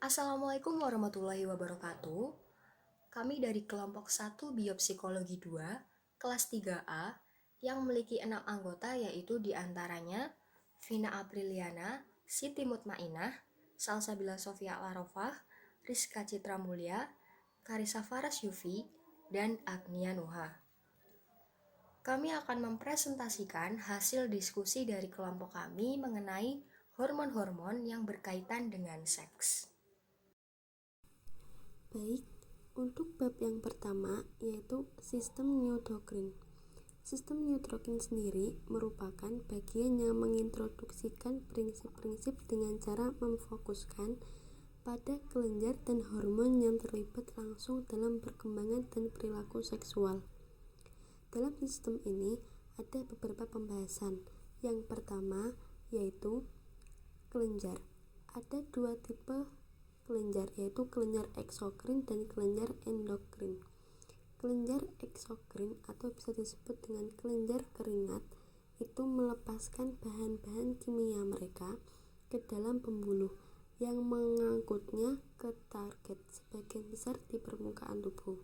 Assalamualaikum warahmatullahi wabarakatuh. Kami dari kelompok 1 Biopsikologi 2, kelas 3A, yang memiliki 6 anggota yaitu diantaranya Vina Apriliana, Siti Mutmainah, Salsabila Sofia Larofah, Rizka Citra Mulya, Karisa Faras Yufi, dan Agnia Nuha. Kami akan mempresentasikan hasil diskusi dari kelompok kami mengenai hormon-hormon yang berkaitan dengan seks. Baik, untuk bab yang pertama yaitu sistem neurokrin. Sistem neurokrin sendiri merupakan bagian yang mengintroduksikan prinsip-prinsip dengan cara memfokuskan pada kelenjar dan hormon yang terlibat langsung dalam perkembangan dan perilaku seksual. Dalam sistem ini ada beberapa pembahasan. Yang pertama yaitu kelenjar. Ada dua tipe kelenjar, yaitu kelenjar eksokrin dan kelenjar endokrin. Kelenjar eksokrin atau bisa disebut dengan kelenjar keringat itu melepaskan bahan-bahan kimia mereka ke dalam pembuluh yang mengangkutnya ke target sebagian besar di permukaan tubuh.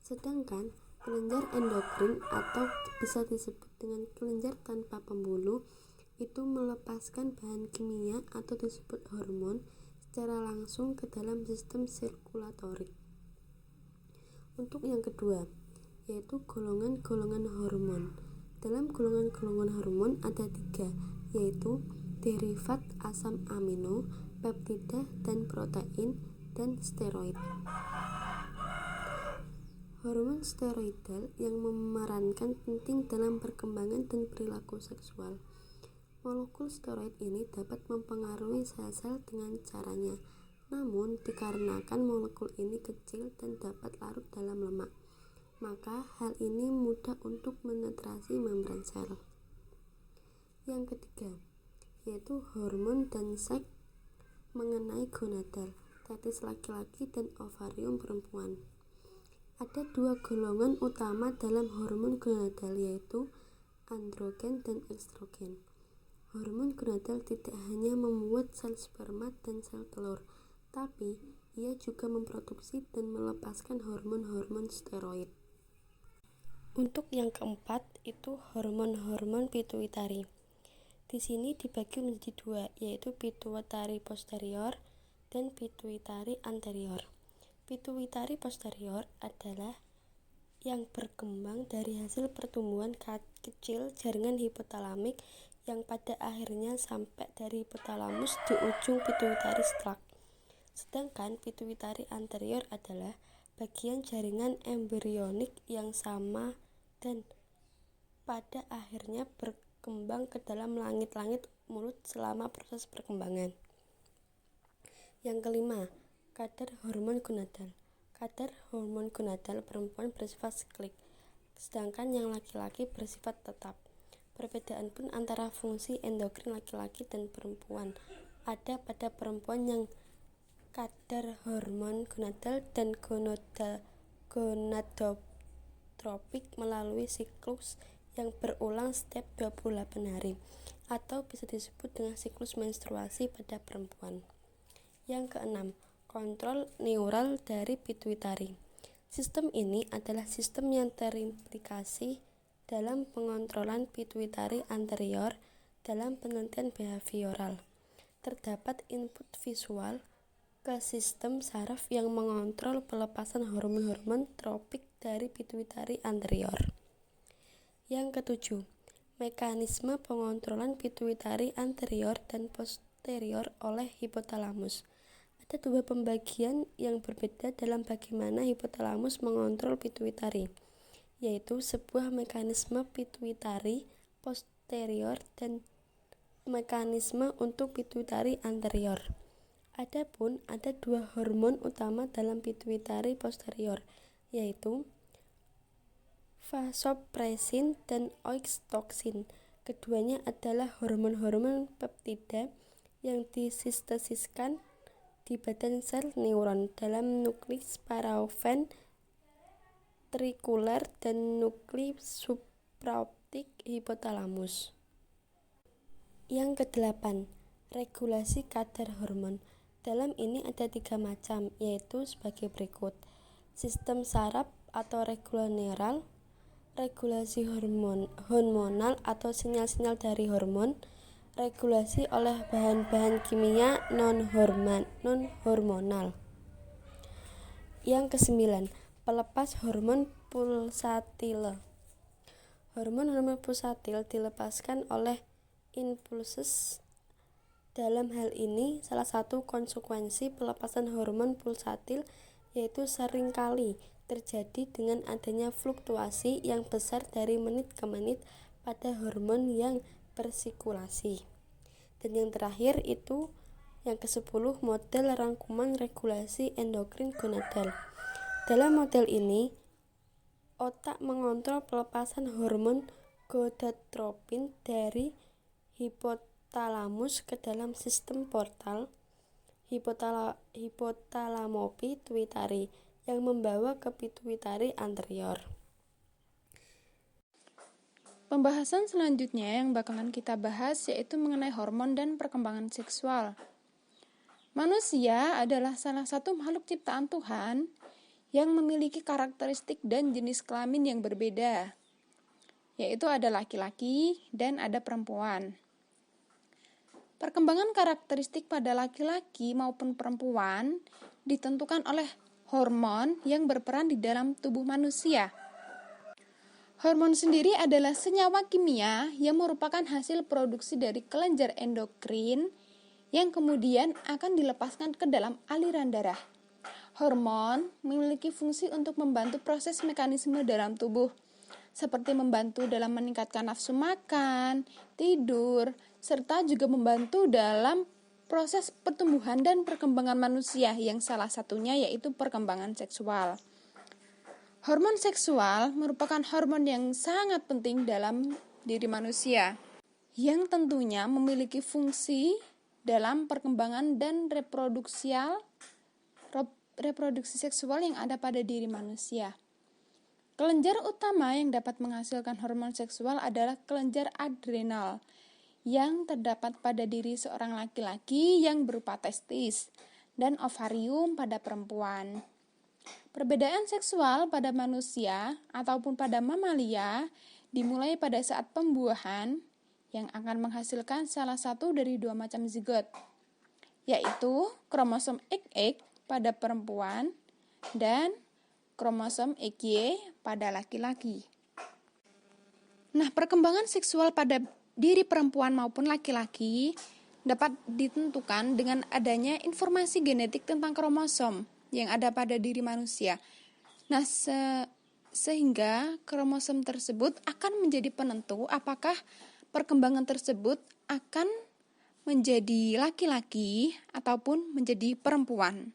Sedangkan kelenjar endokrin atau bisa disebut dengan kelenjar tanpa pembuluh itu melepaskan bahan kimia atau disebut hormon secara langsung ke dalam sistem sirkulatorik. Untuk yang kedua, yaitu golongan-golongan hormon. Dalam golongan-golongan hormon ada 3, yaitu derivat asam amino, peptida dan protein, dan steroid. Hormon steroidal yang memerankan penting dalam perkembangan dan perilaku seksual. Molekul steroid ini dapat mempengaruhi sel-sel dengan caranya, namun dikarenakan molekul ini kecil dan dapat larut dalam lemak, maka hal ini mudah untuk menetrasi membran sel. Yang ketiga, yaitu hormon dan seks mengenai gonadal, testis laki-laki dan ovarium perempuan. Ada 2 golongan utama dalam hormon gonadal, yaitu androgen dan estrogen. Hormon gonadal tidak hanya membuat sel sperma dan sel telur, tapi ia juga memproduksi dan melepaskan hormon-hormon steroid. Untuk yang keempat itu hormon-hormon pituitari. Di sini dibagi menjadi 2, yaitu pituitari posterior dan pituitari anterior. Pituitari posterior adalah yang berkembang dari hasil pertumbuhan kecil jaringan hipotalamik yang pada akhirnya sampai dari hipotalamus di ujung pituitari stalk. Sedangkan pituitari anterior adalah bagian jaringan embrionik yang sama dan pada akhirnya berkembang ke dalam langit-langit mulut selama proses perkembangan. Yang kelima, kadar hormon gonadal. Kadar hormon gonadal perempuan bersifat siklik, sedangkan yang laki-laki bersifat tetap. Perbedaan pun antara fungsi endokrin laki-laki dan perempuan ada pada perempuan yang kadar hormon gonadal dan gonadotropik melalui siklus yang berulang setiap 28 hari atau bisa disebut dengan siklus menstruasi pada perempuan. Yang keenam, kontrol neural dari pituitari. Sistem ini adalah sistem yang terimplikasi dalam pengontrolan pituitari anterior dalam penelitian behavioral. Terdapat input visual ke sistem saraf yang mengontrol pelepasan hormon-hormon tropik dari pituitari anterior. Yang ketujuh, mekanisme pengontrolan pituitari anterior dan posterior oleh hipotalamus. Ada 2 pembagian yang berbeda dalam bagaimana hipotalamus mengontrol pituitari, yaitu sebuah mekanisme pituitari posterior dan mekanisme untuk pituitari anterior. Adapun ada 2 hormon utama dalam pituitari posterior, yaitu vasopressin dan oxytocin. Keduanya adalah hormon-hormon peptida yang disintesiskan di badan sel neuron dalam nukleus paraventrikuler dan nukleus supraoptik hipotalamus. Yang kedelapan, regulasi kadar hormon. Dalam ini ada 3 macam, yaitu sebagai berikut. Sistem saraf atau regulasi hormonal atau sinyal-sinyal dari hormon, regulasi oleh bahan-bahan kimia non-hormonal. Yang ke-9, pelepas hormon pulsatil. Hormon-hormon pulsatil dilepaskan oleh impulsus. Dalam hal ini, salah satu konsekuensi pelepasan hormon pulsatil yaitu seringkali terjadi dengan adanya fluktuasi yang besar dari menit ke menit pada hormon yang bersirkulasi. Dan yang terakhir itu yang ke-10, model rangkuman regulasi endokrin gonadal. Dalam model ini, otak mengontrol pelepasan hormon gonadotropin dari hipotalamus ke dalam sistem portal hipothalamo-pituitari yang membawa ke pituitari anterior. Pembahasan selanjutnya yang bakalan kita bahas yaitu mengenai hormon dan perkembangan seksual. Manusia adalah salah satu makhluk ciptaan Tuhan yang memiliki karakteristik dan jenis kelamin yang berbeda, yaitu ada laki-laki dan ada perempuan. Perkembangan karakteristik pada laki-laki maupun perempuan ditentukan oleh hormon yang berperan di dalam tubuh manusia. Hormon sendiri adalah senyawa kimia yang merupakan hasil produksi dari kelenjar endokrin yang kemudian akan dilepaskan ke dalam aliran darah. Hormon memiliki fungsi untuk membantu proses mekanisme dalam tubuh, seperti membantu dalam meningkatkan nafsu makan, tidur, serta juga membantu dalam proses pertumbuhan dan perkembangan manusia yang salah satunya yaitu perkembangan seksual. Hormon seksual merupakan hormon yang sangat penting dalam diri manusia, yang tentunya memiliki fungsi dalam perkembangan dan reproduksi seksual yang ada pada diri manusia. Kelenjar utama yang dapat menghasilkan hormon seksual adalah kelenjar adrenal yang terdapat pada diri seorang laki-laki yang berupa testis dan ovarium pada perempuan. Perbedaan seksual pada manusia ataupun pada mamalia dimulai pada saat pembuahan yang akan menghasilkan salah satu dari 2 macam zigot, yaitu kromosom XX pada perempuan dan kromosom XY pada laki-laki. Nah, perkembangan seksual pada diri perempuan maupun laki-laki dapat ditentukan dengan adanya informasi genetik tentang kromosom yang ada pada diri manusia. Nah, sehingga kromosom tersebut akan menjadi penentu apakah perkembangan tersebut akan menjadi laki-laki ataupun menjadi perempuan.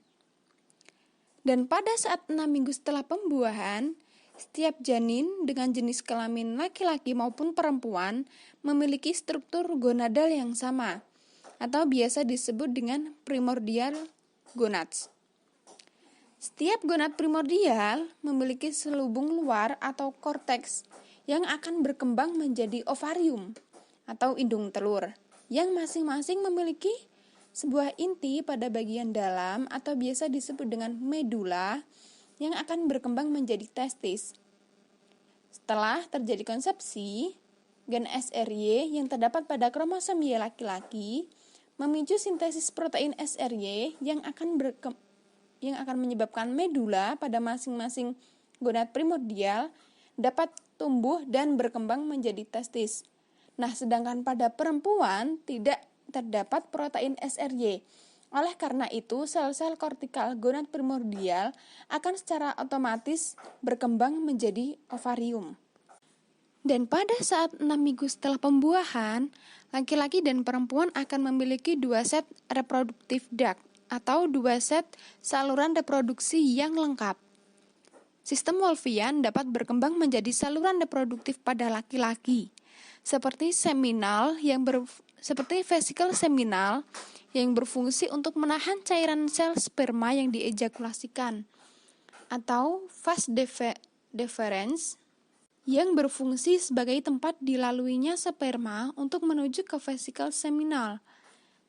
Dan pada saat 6 minggu setelah pembuahan, setiap janin dengan jenis kelamin laki-laki maupun perempuan memiliki struktur gonadal yang sama, atau biasa disebut dengan primordial gonads. Setiap gonad primordial memiliki selubung luar atau korteks yang akan berkembang menjadi ovarium atau indung telur, yang masing-masing memiliki sebuah inti pada bagian dalam atau biasa disebut dengan medula yang akan berkembang menjadi testis. Setelah terjadi konsepsi, gen SRY yang terdapat pada kromosom Y laki-laki memicu sintesis protein SRY yang akan menyebabkan medula pada masing-masing gonad primordial dapat tumbuh dan berkembang menjadi testis. Nah, sedangkan pada perempuan tidak terdapat protein SRY. Oleh karena itu, sel-sel kortikal gonad primordial akan secara otomatis berkembang menjadi ovarium. Dan pada saat 6 minggu setelah pembuahan, laki-laki dan perempuan akan memiliki 2 set reproduktif duct atau 2 set saluran reproduksi yang lengkap. Sistem Wolffian dapat berkembang menjadi saluran reproduktif pada laki-laki, seperti vesikel seminal yang berfungsi untuk menahan cairan sel sperma yang diejakulasikan, atau vas deferens yang berfungsi sebagai tempat dilaluinya sperma untuk menuju ke vesikel seminal.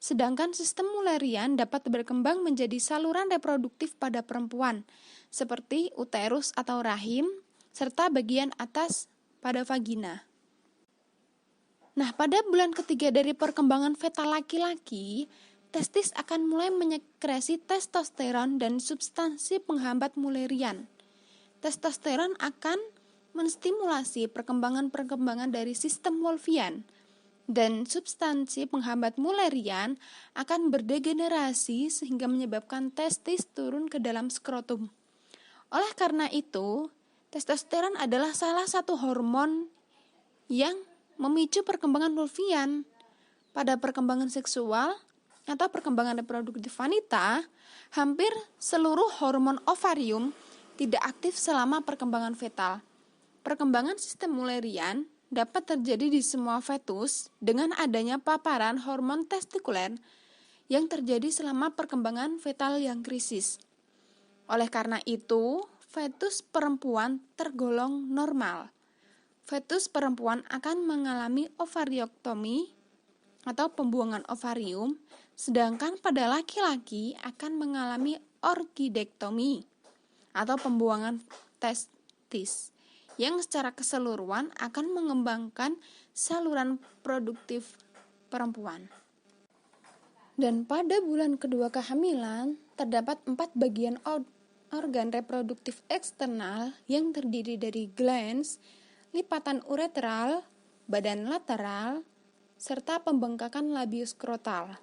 Sedangkan sistem Mullerian dapat berkembang menjadi saluran reproduktif pada perempuan, seperti uterus atau rahim, serta bagian atas pada vagina. Nah, pada bulan ketiga dari perkembangan fetal laki-laki, testis akan mulai menyekresi testosteron dan substansi penghambat Mullerian. Testosteron akan menstimulasi perkembangan-perkembangan dari sistem Wolffian, dan substansi penghambat Mullerian akan berdegenerasi sehingga menyebabkan testis turun ke dalam skrotum. Oleh karena itu, testosteron adalah salah satu hormon yang memicu perkembangan Wolffian. Pada perkembangan seksual atau perkembangan reproduktif wanita, hampir seluruh hormon ovarium tidak aktif selama perkembangan fetal. Perkembangan sistem Mullerian dapat terjadi di semua fetus dengan adanya paparan hormon testikuler yang terjadi selama perkembangan fetal yang krisis. Oleh karena itu, fetus perempuan tergolong normal. Fetus perempuan akan mengalami ovariektomi atau pembuangan ovarium, sedangkan pada laki-laki akan mengalami orkidektomi atau pembuangan testis, yang secara keseluruhan akan mengembangkan saluran produktif perempuan. Dan pada bulan kedua kehamilan, terdapat 4 bagian organ reproduktif eksternal yang terdiri dari glans, lipatan ureteral, badan lateral, serta pembengkakan labioskrotal.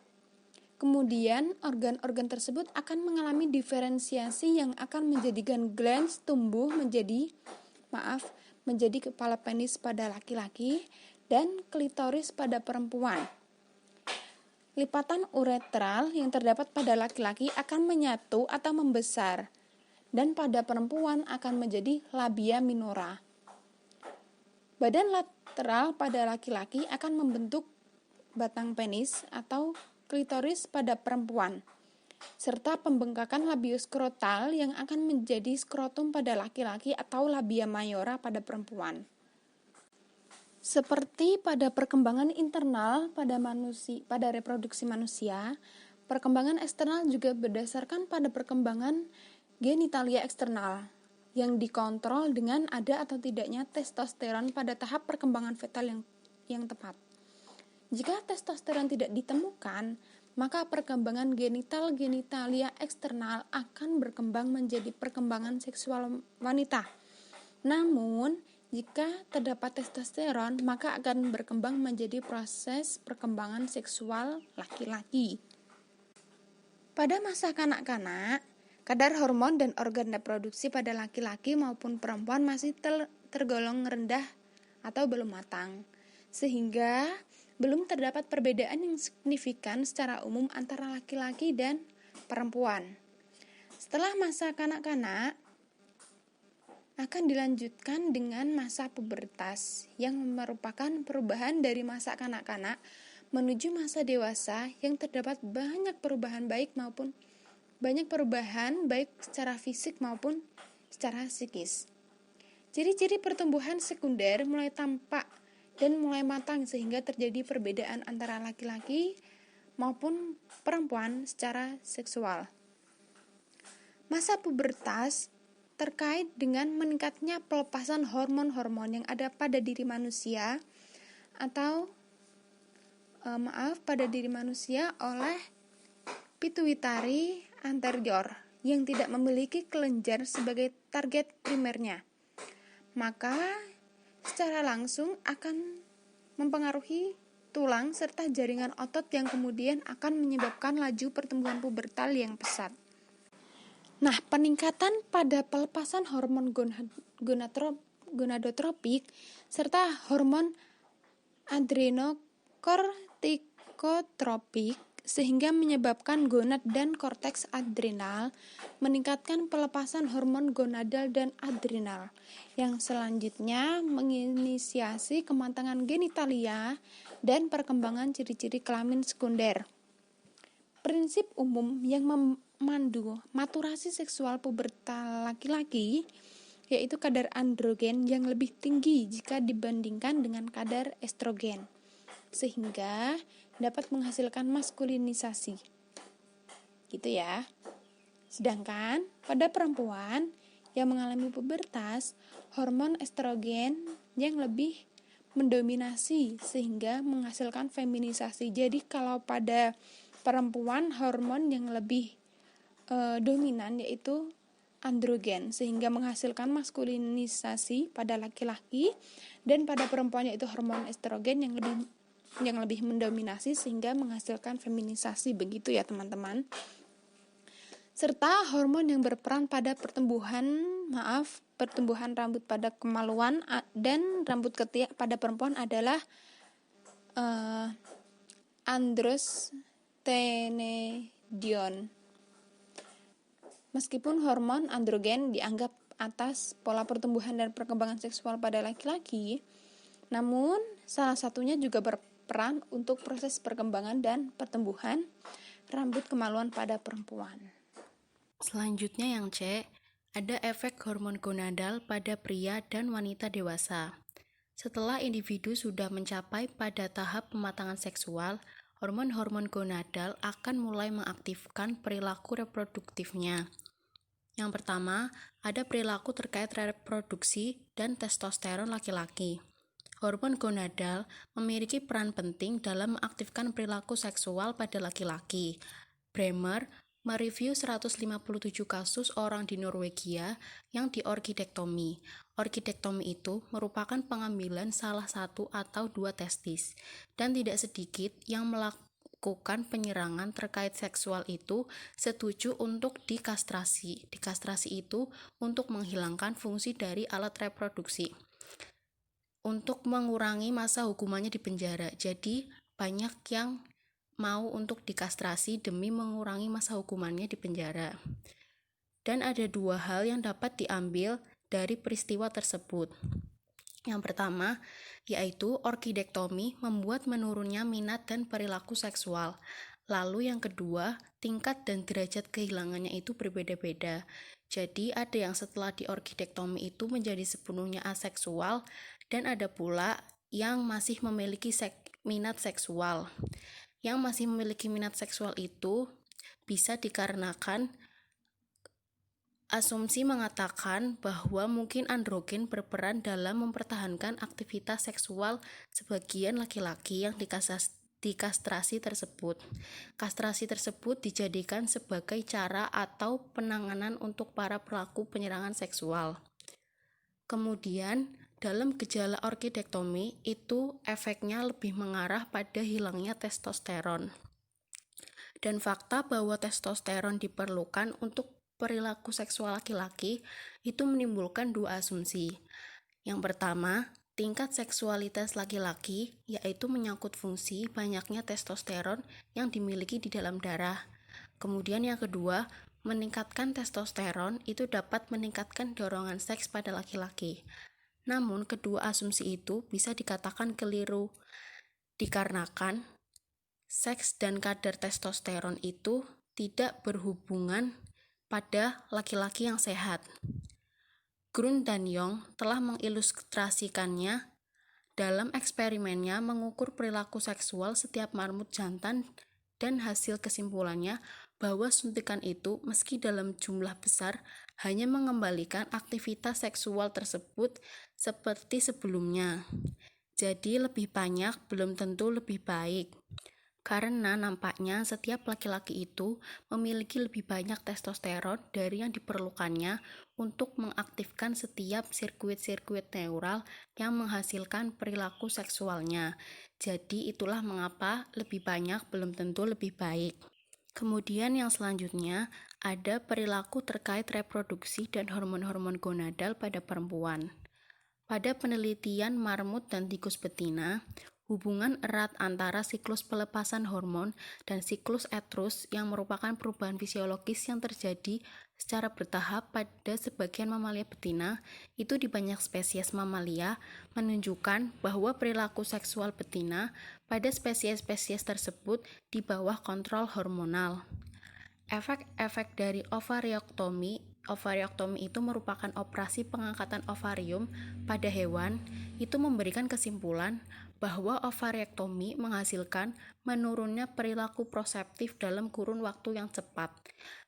Kemudian, organ-organ tersebut akan mengalami diferensiasi yang akan menjadikan glans tumbuh menjadi kepala penis pada laki-laki dan klitoris pada perempuan. Lipatan ureteral yang terdapat pada laki-laki akan menyatu atau membesar, dan pada perempuan akan menjadi labia minora. Badan lateral pada laki-laki akan membentuk batang penis atau klitoris pada perempuan, serta pembengkakan labioskrotal yang akan menjadi skrotum pada laki-laki atau labia mayora pada perempuan. Seperti pada perkembangan internal pada reproduksi manusia, perkembangan eksternal juga berdasarkan pada perkembangan genitalia eksternal yang dikontrol dengan ada atau tidaknya testosteron pada tahap perkembangan fetal yang tepat. Jika testosteron tidak ditemukan, maka perkembangan genitalia eksternal akan berkembang menjadi perkembangan seksual wanita. Namun, jika terdapat testosteron, maka akan berkembang menjadi proses perkembangan seksual laki-laki. Pada masa kanak-kanak, kadar hormon dan organ reproduksi pada laki-laki maupun perempuan masih tergolong rendah atau belum matang, sehingga belum terdapat perbedaan yang signifikan secara umum antara laki-laki dan perempuan. Setelah masa kanak-kanak, akan dilanjutkan dengan masa pubertas yang merupakan perubahan dari masa kanak-kanak menuju masa dewasa yang terdapat banyak perubahan baik secara fisik maupun secara psikis. Ciri-ciri pertumbuhan sekunder mulai tampak dan mulai matang sehingga terjadi perbedaan antara laki-laki maupun perempuan secara seksual. Masa pubertas terkait dengan meningkatnya pelepasan hormon-hormon yang ada pada diri manusia oleh pituitari anterior yang tidak memiliki kelenjar sebagai target primernya. Maka secara langsung akan mempengaruhi tulang serta jaringan otot yang kemudian akan menyebabkan laju pertumbuhan pubertal yang pesat. Nah, peningkatan pada pelepasan hormon gonadotropik serta hormon adrenokortikotropik sehingga menyebabkan gonad dan korteks adrenal meningkatkan pelepasan hormon gonadal dan adrenal yang selanjutnya menginisiasi kematangan genitalia dan perkembangan ciri-ciri kelamin sekunder. Prinsip umum yang memandu maturasi seksual pubertal laki-laki yaitu kadar androgen yang lebih tinggi jika dibandingkan dengan kadar estrogen, sehingga dapat menghasilkan maskulinisasi. Gitu ya. Sedangkan pada perempuan yang mengalami pubertas, hormon estrogen yang lebih mendominasi sehingga menghasilkan feminisasi. Jadi kalau pada perempuan hormon yang lebih dominan yaitu androgen sehingga menghasilkan maskulinisasi pada laki-laki, dan pada perempuan yaitu hormon estrogen yang lebih mendominasi sehingga menghasilkan feminisasi. Begitu ya teman-teman. Serta hormon yang berperan pada pertumbuhan rambut pada kemaluan dan rambut ketiak pada perempuan adalah androstenedion. Meskipun hormon androgen dianggap atas pola pertumbuhan dan perkembangan seksual pada laki-laki, namun salah satunya juga berperan untuk proses perkembangan dan pertumbuhan rambut kemaluan pada perempuan. Selanjutnya yang C, ada efek hormon gonadal pada pria dan wanita dewasa. Setelah individu sudah mencapai pada tahap pematangan seksual, hormon-hormon gonadal akan mulai mengaktifkan perilaku reproduktifnya. Yang pertama, ada perilaku terkait reproduksi dan testosteron laki-laki. Hormon gonadal memiliki peran penting dalam mengaktifkan perilaku seksual pada laki-laki. Bremer mereview 157 kasus orang di Norwegia yang diorkidektomi. Orkidektomi itu merupakan pengambilan salah satu atau dua testis, dan tidak sedikit yang melakukan penyerangan terkait seksual itu setuju untuk dikastrasi. Dikastrasi itu untuk menghilangkan fungsi dari alat reproduksi, untuk mengurangi masa hukumannya di penjara. Jadi banyak yang mau untuk dikastrasi demi mengurangi masa hukumannya di penjara. Dan ada dua hal yang dapat diambil dari peristiwa tersebut. Yang pertama, yaitu orkidektomi membuat menurunnya minat dan perilaku seksual. Lalu yang kedua, tingkat dan derajat kehilangannya itu berbeda-beda. Jadi ada yang setelah diorkidektomi itu menjadi sepenuhnya aseksual, dan ada pula yang masih memiliki minat seksual. Yang masih memiliki minat seksual itu bisa dikarenakan asumsi mengatakan bahwa mungkin androgen berperan dalam mempertahankan aktivitas seksual sebagian laki-laki yang dikastrasi tersebut. Kastrasi tersebut dijadikan sebagai cara atau penanganan untuk para pelaku penyerangan seksual. Kemudian, dalam gejala orkidektomi itu efeknya lebih mengarah pada hilangnya testosteron. Dan fakta bahwa testosteron diperlukan untuk perilaku seksual laki-laki itu menimbulkan dua asumsi. Yang pertama, tingkat seksualitas laki-laki yaitu menyangkut fungsi banyaknya testosteron yang dimiliki di dalam darah. Kemudian yang kedua, meningkatkan testosteron itu dapat meningkatkan dorongan seks pada laki-laki. Namun kedua asumsi itu bisa dikatakan keliru dikarenakan seks dan kadar testosteron itu tidak berhubungan pada laki-laki yang sehat. Grun dan Young telah mengilustrasikannya dalam eksperimennya mengukur perilaku seksual setiap marmut jantan, dan hasil kesimpulannya bahwa suntikan itu meski dalam jumlah besar hanya mengembalikan aktivitas seksual tersebut seperti sebelumnya. Jadi lebih banyak belum tentu lebih baik. Karena nampaknya setiap laki-laki itu memiliki lebih banyak testosteron dari yang diperlukannya untuk mengaktifkan setiap sirkuit-sirkuit neural yang menghasilkan perilaku seksualnya. Jadi itulah mengapa lebih banyak belum tentu lebih baik. Kemudian yang selanjutnya ada perilaku terkait reproduksi dan hormon-hormon gonadal pada perempuan. Pada penelitian marmut dan tikus betina, hubungan erat antara siklus pelepasan hormon dan siklus etrus yang merupakan perubahan fisiologis yang terjadi secara bertahap pada sebagian mamalia betina itu di banyak spesies mamalia menunjukkan bahwa perilaku seksual betina pada spesies-spesies tersebut di bawah kontrol hormonal. Efek-efek dari ovariektomi ovariektomi itu merupakan operasi pengangkatan ovarium pada hewan, itu memberikan kesimpulan bahwa ovariektomi menghasilkan menurunnya perilaku proseptif dalam kurun waktu yang cepat.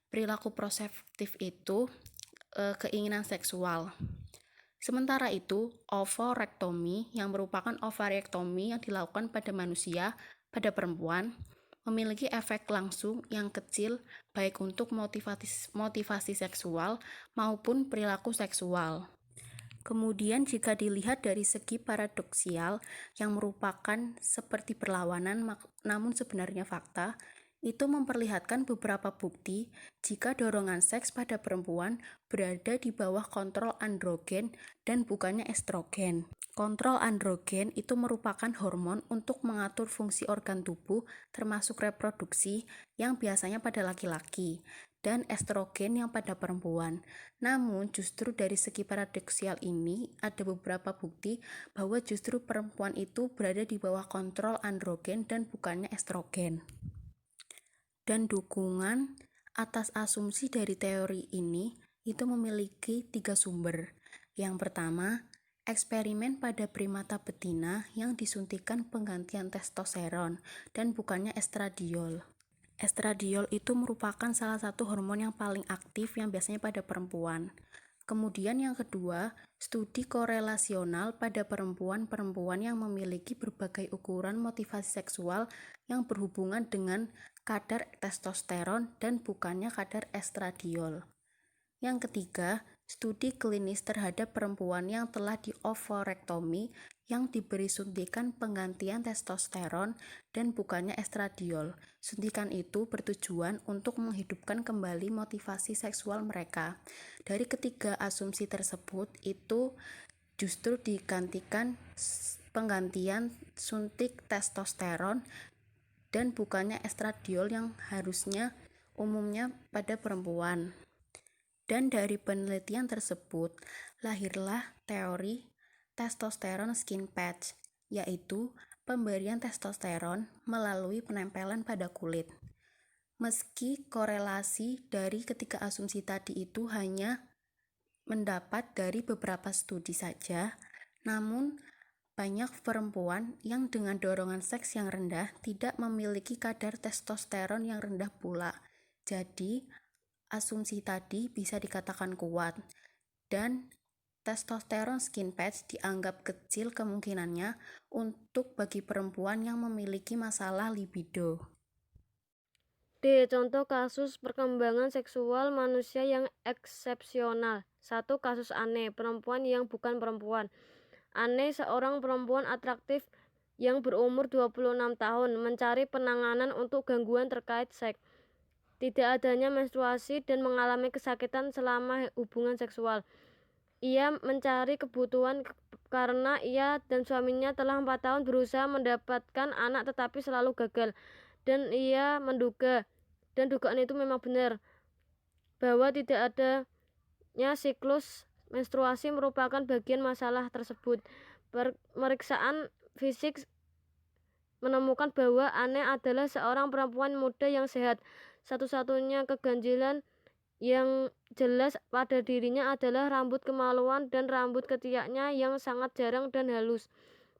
Perilaku proseptif itu keinginan seksual. Sementara itu, ovorektomi yang merupakan ovariektomi yang dilakukan pada manusia, pada perempuan, memiliki efek langsung yang kecil baik untuk motivasi seksual maupun perilaku seksual. Kemudian jika dilihat dari segi paradoksial yang merupakan seperti perlawanan namun sebenarnya fakta, itu memperlihatkan beberapa bukti jika dorongan seks pada perempuan berada di bawah kontrol androgen dan bukannya estrogen. Kontrol androgen itu merupakan hormon untuk mengatur fungsi organ tubuh termasuk reproduksi yang biasanya pada laki-laki dan estrogen yang pada perempuan. Namun justru dari segi paradoksial ini ada beberapa bukti bahwa justru perempuan itu berada di bawah kontrol androgen dan bukannya estrogen. Dan dukungan atas asumsi dari teori ini itu memiliki 3 sumber. Yang pertama, eksperimen pada primata betina yang disuntikan penggantian testosteron dan bukannya estradiol. Estradiol itu merupakan salah satu hormon yang paling aktif yang biasanya pada perempuan. Kemudian yang kedua, studi korelasional pada perempuan-perempuan yang memiliki berbagai ukuran motivasi seksual yang berhubungan dengan kadar testosteron dan bukannya kadar estradiol. Yang ketiga, studi klinis terhadap perempuan yang telah diovorektomi yang diberi suntikan penggantian testosteron dan bukannya estradiol. Suntikan itu bertujuan untuk menghidupkan kembali motivasi seksual mereka. Dari ketiga asumsi tersebut itu justru digantikan penggantian suntik testosteron dan bukannya estradiol yang harusnya umumnya pada perempuan. Dan dari penelitian tersebut, lahirlah teori testosteron skin patch, yaitu pemberian testosteron melalui penempelan pada kulit. Meski korelasi dari ketiga asumsi tadi itu hanya mendapat dari beberapa studi saja, namun banyak perempuan yang dengan dorongan seks yang rendah tidak memiliki kadar testosteron yang rendah pula. Jadi, asumsi tadi bisa dikatakan kuat, dan testosteron skin patch dianggap kecil kemungkinannya untuk bagi perempuan yang memiliki masalah libido. D. Contoh kasus perkembangan seksual manusia yang eksepsional. 1. Kasus Anne, perempuan yang bukan perempuan. Anne, seorang perempuan atraktif yang berumur 26 tahun, mencari penanganan untuk gangguan terkait seks. Tidak adanya menstruasi dan mengalami kesakitan selama hubungan seksual. Ia mencari kebutuhan karena ia dan suaminya telah 4 tahun berusaha mendapatkan anak tetapi selalu gagal. Dan ia menduga, dan dugaan itu memang benar, bahwa tidak adanya siklus menstruasi merupakan bagian masalah tersebut. Pemeriksaan fisik menemukan bahwa Anne adalah seorang perempuan muda yang sehat. Satu-satunya keganjilan yang jelas pada dirinya adalah rambut kemaluan dan rambut ketiaknya yang sangat jarang dan halus.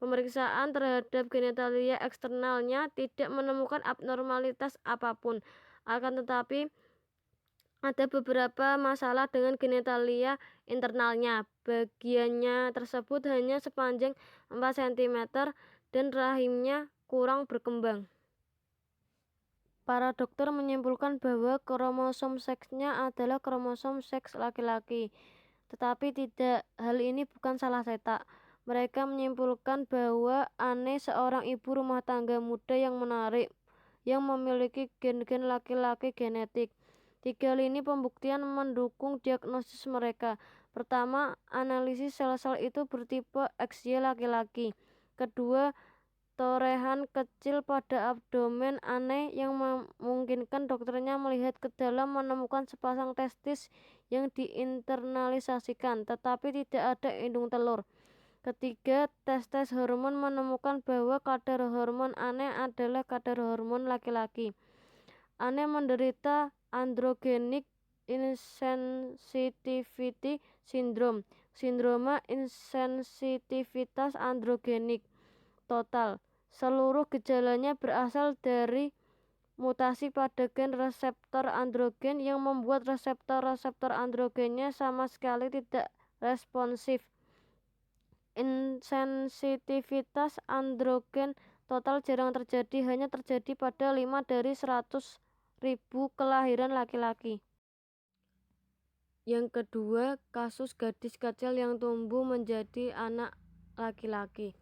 Pemeriksaan terhadap genitalia eksternalnya tidak menemukan abnormalitas apapun. Akan tetapi, ada beberapa masalah dengan genitalia internalnya. Bagiannya tersebut hanya sepanjang 4 cm dan rahimnya kurang berkembang. Para dokter menyimpulkan bahwa kromosom seksnya adalah kromosom seks laki-laki. Tetapi tidak, hal ini bukan salah cetak. Mereka menyimpulkan bahwa Anne seorang ibu rumah tangga muda yang menarik, yang memiliki gen-gen laki-laki genetik. 3 lini pembuktian mendukung diagnosis mereka. Pertama, analisis sel-sel itu bertipe XY laki-laki. Kedua, torehan kecil pada abdomen Anne yang memungkinkan dokternya melihat ke dalam menemukan sepasang testis yang diinternalisasikan, tetapi tidak ada indung telur. Ketiga, tes hormon menemukan bahwa kadar hormon Anne adalah kadar hormon laki-laki. Anne menderita androgenik insensitivity syndrome, sindroma insensitivitas androgenik total. Seluruh gejalanya berasal dari mutasi pada gen reseptor androgen yang membuat reseptor-reseptor androgennya sama sekali tidak responsif. Insensitivitas androgen total jarang terjadi, hanya terjadi pada 5 dari 100.000 kelahiran laki-laki. Yang kedua, kasus gadis kecil yang tumbuh menjadi anak laki-laki.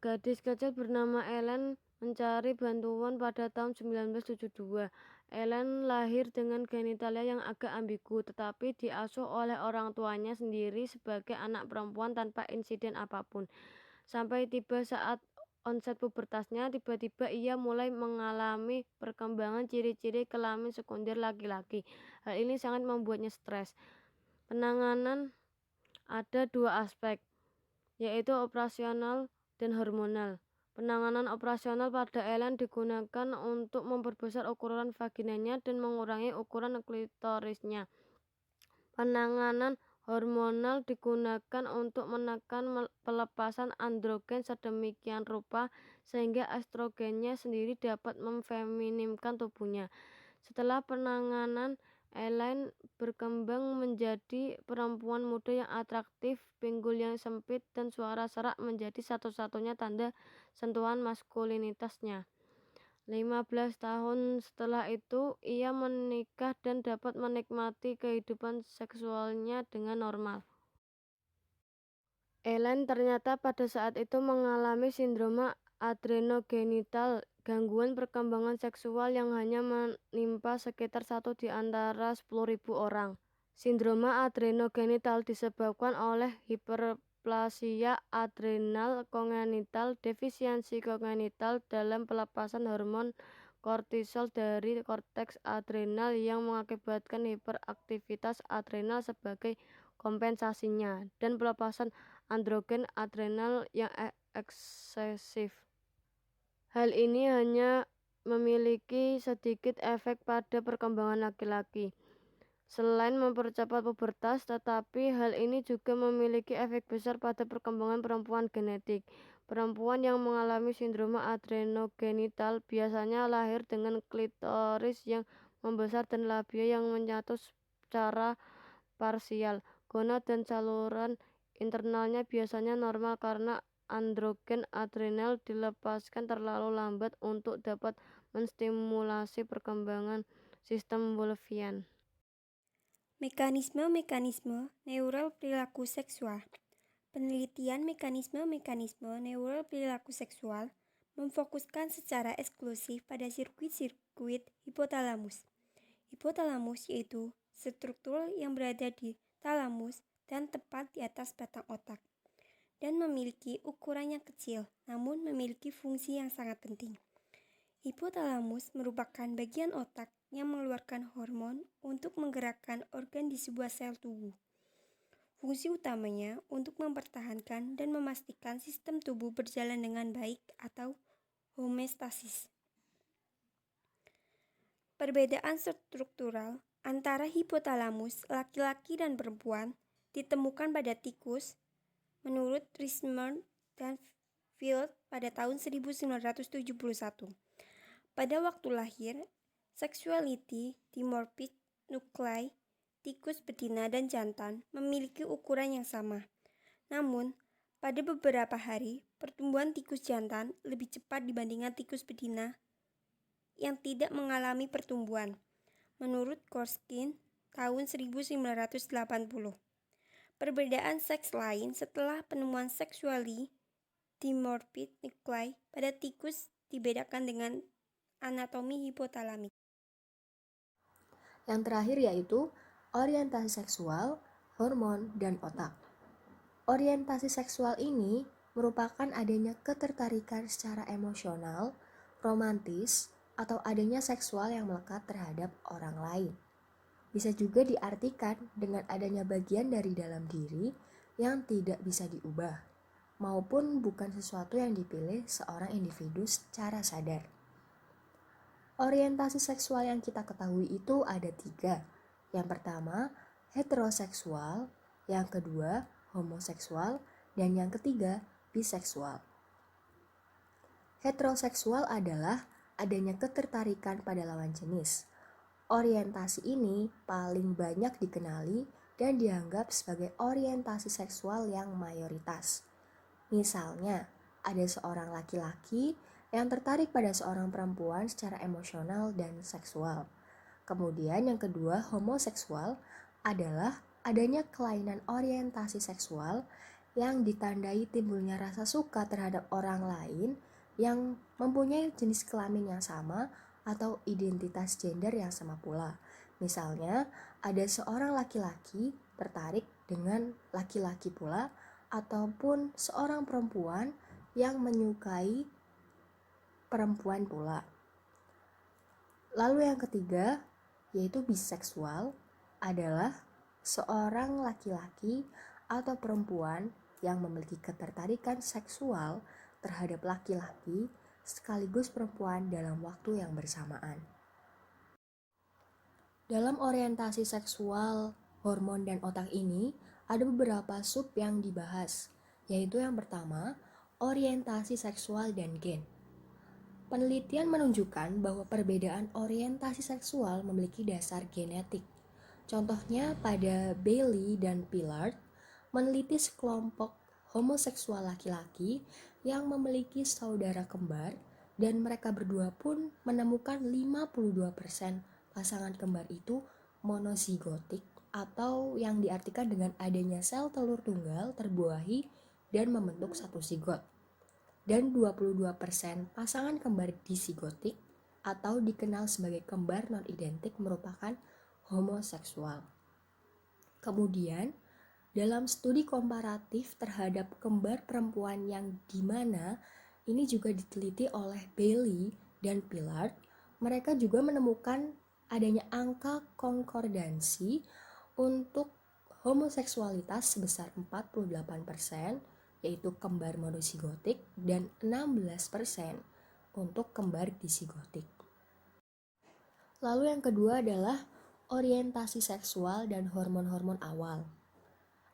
Gadis kecil bernama Ellen mencari bantuan pada tahun 1972. Ellen lahir dengan genitalia yang agak ambigu, tetapi diasuh oleh orang tuanya sendiri sebagai anak perempuan tanpa insiden apapun. Sampai tiba saat onset pubertasnya, tiba-tiba ia mulai mengalami perkembangan ciri-ciri kelamin sekunder laki-laki. Hal ini sangat membuatnya stres. Penanganan ada dua aspek, yaitu operasional dan hormonal. Penanganan operasional pada Ellen digunakan untuk memperbesar ukuran vaginanya dan mengurangi ukuran klitorisnya. Penanganan hormonal digunakan untuk menekan pelepasan androgen sedemikian rupa sehingga estrogennya sendiri dapat memfeminimkan tubuhnya. Setelah penanganan, Ellen berkembang menjadi perempuan muda yang atraktif, pinggul yang sempit, dan suara serak menjadi satu-satunya tanda sentuhan maskulinitasnya. 15 tahun setelah itu, ia menikah dan dapat menikmati kehidupan seksualnya dengan normal. Ellen ternyata pada saat itu mengalami sindroma adrenogenital, gangguan perkembangan seksual yang hanya menimpa sekitar 1 di antara 10.000 orang. Sindroma adrenogenital disebabkan oleh hiperplasia adrenal kongenital, defisiensi kongenital dalam pelepasan hormon kortisol dari korteks adrenal yang mengakibatkan hiperaktivitas adrenal sebagai kompensasinya, dan pelepasan androgen adrenal yang eksesif. Hal ini hanya memiliki sedikit efek pada perkembangan laki-laki. Selain mempercepat pubertas, tetapi hal ini juga memiliki efek besar pada perkembangan perempuan genetik. Perempuan yang mengalami sindroma adrenogenital biasanya lahir dengan klitoris yang membesar dan labia yang menyatu secara parsial. Gonad dan saluran internalnya biasanya normal karena androgen adrenal dilepaskan terlalu lambat untuk dapat menstimulasi perkembangan sistem Wolffian. Mekanisme-mekanisme neural perilaku seksual. Penelitian mekanisme-mekanisme neural perilaku seksual memfokuskan secara eksklusif pada sirkuit-sirkuit hipotalamus. Hipotalamus yaitu struktur yang berada di talamus dan tepat di atas batang otak, dan memiliki ukuran yang kecil, namun memiliki fungsi yang sangat penting. Hipotalamus merupakan bagian otak yang mengeluarkan hormon untuk menggerakkan organ di sebuah sel tubuh. Fungsi utamanya untuk mempertahankan dan memastikan sistem tubuh berjalan dengan baik atau homeostasis. Perbedaan struktural antara hipotalamus laki-laki dan perempuan ditemukan pada tikus menurut Richmond dan Field pada tahun 1971. Pada waktu lahir, sexuality dimorphic nuclei tikus betina dan jantan memiliki ukuran yang sama. Namun, pada beberapa hari, pertumbuhan tikus jantan lebih cepat dibandingkan tikus betina yang tidak mengalami pertumbuhan, menurut Korskin tahun 1980. Perbedaan seks lain setelah penemuan sexually dimorphic nuclei pada tikus dibedakan dengan anatomi hipotalamik. Yang terakhir yaitu orientasi seksual, hormon, dan otak. Orientasi seksual ini merupakan adanya ketertarikan secara emosional, romantis, atau adanya seksual yang melekat terhadap orang lain. Bisa juga diartikan dengan adanya bagian dari dalam diri yang tidak bisa diubah, maupun bukan sesuatu yang dipilih seorang individu secara sadar. Orientasi seksual yang kita ketahui itu ada 3, Yang pertama, heteroseksual, yang kedua, homoseksual, dan yang ketiga, biseksual. Heteroseksual adalah adanya ketertarikan pada lawan jenis. Orientasi ini paling banyak dikenali dan dianggap sebagai orientasi seksual yang mayoritas. Misalnya, ada seorang laki-laki yang tertarik pada seorang perempuan secara emosional dan seksual. Kemudian yang kedua, homoseksual adalah adanya kelainan orientasi seksual yang ditandai timbulnya rasa suka terhadap orang lain yang mempunyai jenis kelamin yang sama atau identitas gender yang sama pula. Misalnya, ada seorang laki-laki tertarik dengan laki-laki pula, ataupun seorang perempuan yang menyukai perempuan pula. Lalu yang ketiga, yaitu biseksual, adalah seorang laki-laki atau perempuan yang memiliki ketertarikan seksual terhadap laki-laki sekaligus perempuan dalam waktu yang bersamaan. Dalam orientasi seksual, hormon dan otak ini, ada beberapa sub yang dibahas, yaitu yang pertama, orientasi seksual dan gen. Penelitian menunjukkan bahwa perbedaan orientasi seksual memiliki dasar genetik. Contohnya pada Bailey dan Pillard meneliti sekelompok homoseksual laki-laki yang memiliki saudara kembar dan mereka berdua pun menemukan 52% pasangan kembar itu monozigotik atau yang diartikan dengan adanya sel telur tunggal terbuahi dan membentuk satu zigot. Dan 22% pasangan kembar disigotik atau dikenal sebagai kembar non-identik merupakan homoseksual. Kemudian, dalam studi komparatif terhadap kembar perempuan yang dimana ini juga diteliti oleh Bailey dan Pillard, mereka juga menemukan adanya angka konkordansi untuk homoseksualitas sebesar 48%, yaitu kembar monozigotik, dan 16% untuk kembar disigotik. Lalu yang kedua adalah orientasi seksual dan hormon-hormon awal.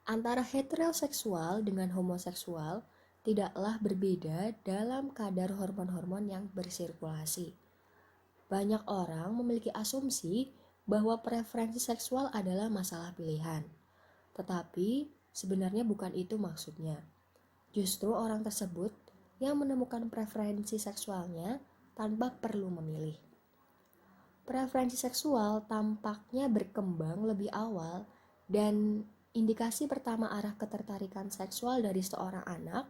Antara heteroseksual dengan homoseksual tidaklah berbeda dalam kadar hormon-hormon yang bersirkulasi. Banyak orang memiliki asumsi bahwa preferensi seksual adalah masalah pilihan. Tetapi sebenarnya bukan itu maksudnya. Justru orang tersebut yang menemukan preferensi seksualnya tanpa perlu memilih. Preferensi seksual tampaknya berkembang lebih awal dan indikasi pertama arah ketertarikan seksual dari seorang anak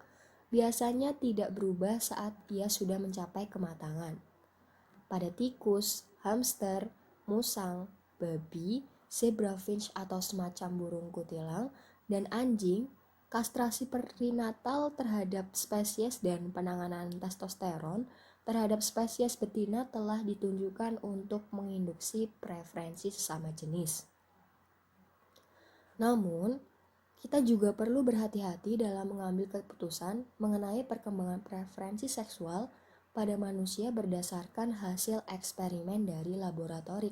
biasanya tidak berubah saat ia sudah mencapai kematangan. Pada tikus, hamster, musang, babi, zebra finch atau semacam burung kutilang, dan anjing, kastrasi perinatal terhadap spesies dan penanganan testosteron terhadap spesies betina telah ditunjukkan untuk menginduksi preferensi sesama jenis. Namun, kita juga perlu berhati-hati dalam mengambil keputusan mengenai perkembangan preferensi seksual pada manusia berdasarkan hasil eksperimen dari laboratorik.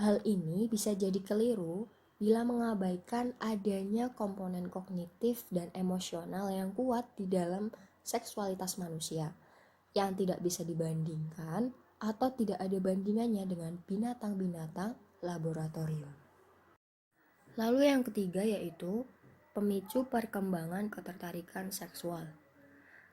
Hal ini bisa jadi keliru bila mengabaikan adanya komponen kognitif dan emosional yang kuat di dalam seksualitas manusia, yang tidak bisa dibandingkan atau tidak ada bandingannya dengan binatang-binatang laboratorium. Lalu yang ketiga yaitu pemicu perkembangan ketertarikan seksual.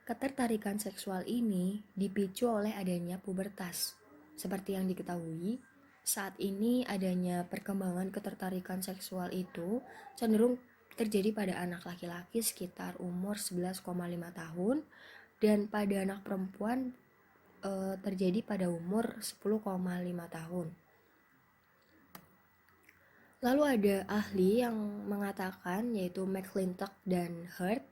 Ketertarikan seksual ini dipicu oleh adanya pubertas. Seperti yang diketahui, saat ini adanya perkembangan ketertarikan seksual itu cenderung terjadi pada anak laki-laki sekitar umur 11,5 tahun dan pada anak perempuan terjadi pada umur 10,5 tahun. Lalu ada ahli yang mengatakan, yaitu McClintock dan Hurt,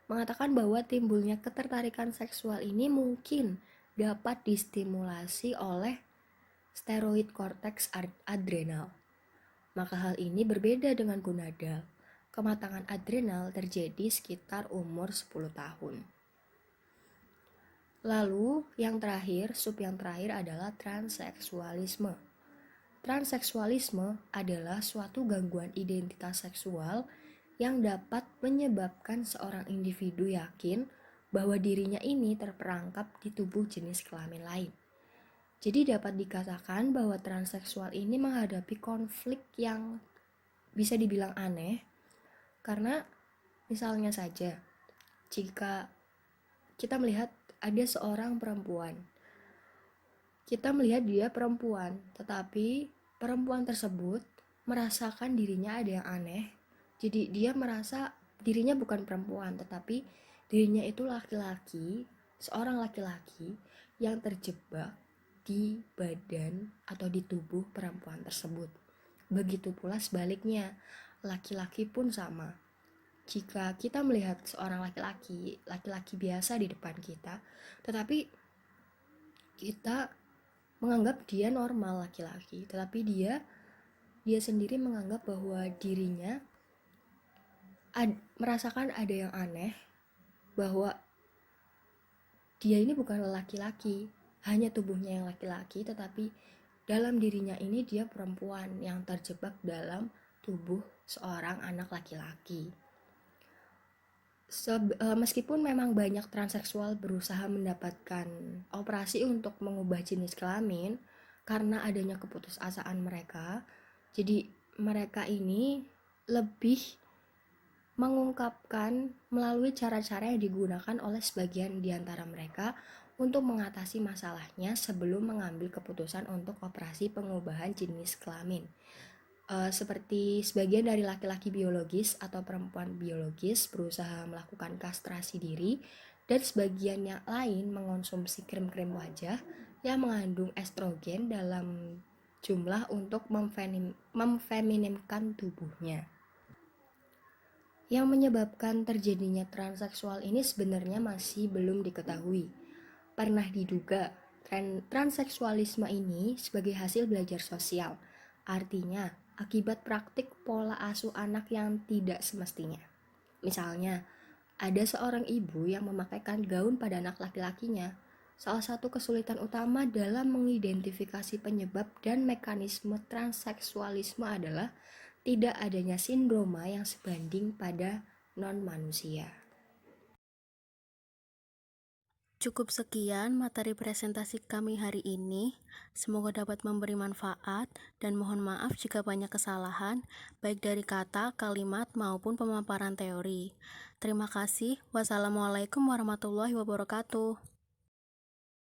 mengatakan bahwa timbulnya ketertarikan seksual ini mungkin dapat distimulasi oleh steroid korteks adrenal. Maka hal ini berbeda dengan gonadal. Kematangan adrenal terjadi sekitar umur 10 tahun. Lalu yang terakhir, sub yang terakhir adalah transseksualisme. transseksualisme adalah suatu gangguan identitas seksual yang dapat menyebabkan seorang individu yakin bahwa dirinya ini terperangkap di tubuh jenis kelamin lain. Jadi dapat dikatakan bahwa transseksual ini menghadapi konflik yang bisa dibilang aneh, karena misalnya saja jika kita melihat ada seorang perempuan, kita melihat dia perempuan, tetapi perempuan tersebut merasakan dirinya ada yang aneh. Jadi dia merasa dirinya bukan perempuan, tetapi dirinya itu laki-laki, seorang laki-laki yang terjebak di badan atau di tubuh perempuan tersebut. Begitu pula sebaliknya, laki-laki pun sama. Jika kita melihat seorang laki-laki biasa di depan kita, tetapi kita menganggap dia normal laki-laki, tetapi dia sendiri menganggap bahwa dirinya merasakan ada yang aneh, bahwa dia ini bukan laki-laki, hanya tubuhnya yang laki-laki, tetapi dalam dirinya ini dia perempuan yang terjebak dalam tubuh seorang anak laki-laki. Meskipun memang banyak transseksual berusaha mendapatkan operasi untuk mengubah jenis kelamin karena adanya keputusasaan mereka, jadi mereka ini lebih mengungkapkan melalui cara-cara yang digunakan oleh sebagian di antara mereka untuk mengatasi masalahnya sebelum mengambil keputusan untuk operasi pengubahan jenis kelamin. Seperti sebagian dari laki-laki biologis atau perempuan biologis berusaha melakukan kastrasi diri, dan sebagian yang lain mengonsumsi krim-krim wajah yang mengandung estrogen dalam jumlah untuk memfeminimkan tubuhnya. Yang menyebabkan terjadinya transseksual ini sebenarnya masih belum diketahui. Pernah diduga transseksualisme ini sebagai hasil belajar sosial, artinya akibat praktik pola asuh anak yang tidak semestinya. Misalnya, ada seorang ibu yang memakaikan gaun pada anak laki-lakinya. Salah satu kesulitan utama dalam mengidentifikasi penyebab dan mekanisme transseksualisme adalah tidak adanya sindroma yang sebanding pada non-manusia. Cukup sekian materi presentasi kami hari ini. Semoga dapat memberi manfaat dan mohon maaf jika banyak kesalahan, baik dari kata, kalimat, maupun pemaparan teori. Terima kasih. Wassalamualaikum warahmatullahi wabarakatuh.